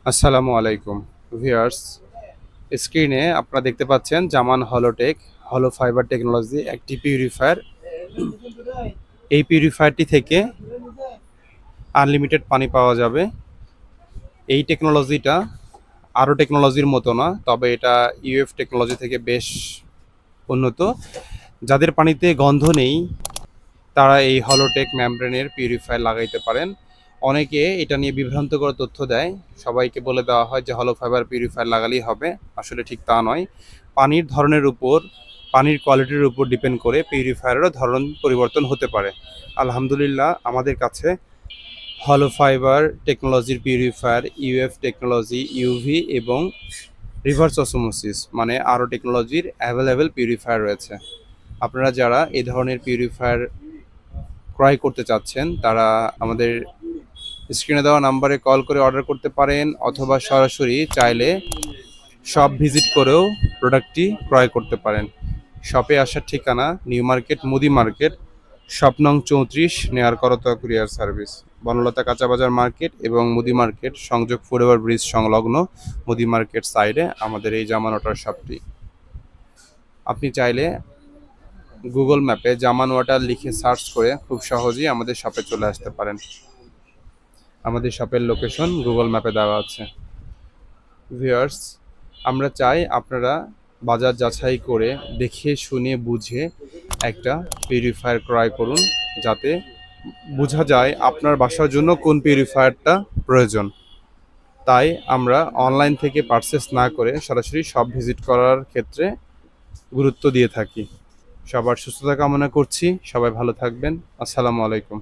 আসসালামু আলাইকুম ভিউয়ার্স। স্ক্রিনে আপনারা দেখতে পাচ্ছেন জামান হলোটেক হলো ফাইবার টেকনোলজি একটি পিউরিফায়ার। এই পিউরিফায়ারটি থেকে আনলিমিটেড পানি পাওয়া যাবে। এই টেকনোলজিটা আরও টেকনোলজির মতো না, তবে এটা ইউএফ টেকনোলজি থেকে বেশ উন্নত। যাদের পানিতে গন্ধ নেই তারা এই হলোটেক মেমব্রেনের পিউরিফায়ার লাগাইতে পারেন। অনেকে এটা নিয়ে বিভ্রান্তকর তথ্য দেয়, সবাইকে বলে দেওয়া হয় যে হলো ফাইবার পিউরিফায়ার লাগালেই হবে। আসলে ঠিক তা নয়। পানির ধরনের উপর, পানির কোয়ালিটির উপর ডিপেন্ড করে পিউরিফায়ারেরও ধরন পরিবর্তন হতে পারে। আলহামদুলিল্লাহ আমাদের কাছে হলো ফাইবার টেকনোলজির পিউরিফায়ার, ইউএফ টেকনোলজি, ইউভি এবং রিভার্স অসমোসিস মানে আরও টেকনোলজির অ্যাভেলেবেল পিউরিফায়ার রয়েছে। আপনারা যারা এই ধরনের পিউরিফায়ার ক্রয় করতে চাচ্ছেন তারা আমাদের স্ক্রিনে দেওয়া নাম্বারে কল করে অর্ডার করতে পারেন, অথবা সরাসরি চাইলে শপ ভিজিট করেও প্রোডাক্টটি ক্রয় করতে পারেন। শপে আসার ঠিকানা নিউ মার্কেট, মুদি মার্কেট, শপ নং 34, নেয়ার করতোয়া কুরিয়ার সার্ভিস, বনলতা কাঁচা বাজার মার্কেট এবং মুদি মার্কেট সংযোগ ফুটওভার ব্রিজ সংলগ্ন মুদি মার্কেট সাইডে আমাদের এই জামান ওয়াটার শপটি। আপনি চাইলে গুগল ম্যাপে জামান ওয়াটার লিখে সার্চ করে খুব সহজেই আমাদের শপে চলে আসতে পারেন। আমাদের শপের লোকেশন গুগল ম্যাপে দেওয়া আছে। ভিউয়ার্স, আমরা চাই আপনারা বাজার যাচাই করে দেখে শুনে বুঝে একটা পিউরিফায়ার ক্রয় করুন, যাতে বোঝা যায় আপনার বাসার জন্য কোন পিউরিফায়ারটা প্রয়োজন। তাই আমরা অনলাইন থেকে পারচেস না করে সরাসরি শপ ভিজিট করার ক্ষেত্রে গুরুত্ব দিয়ে থাকি। সবার সুস্থতা কামনা করছি, সবাই ভালো থাকবেন। আসসালামু আলাইকুম।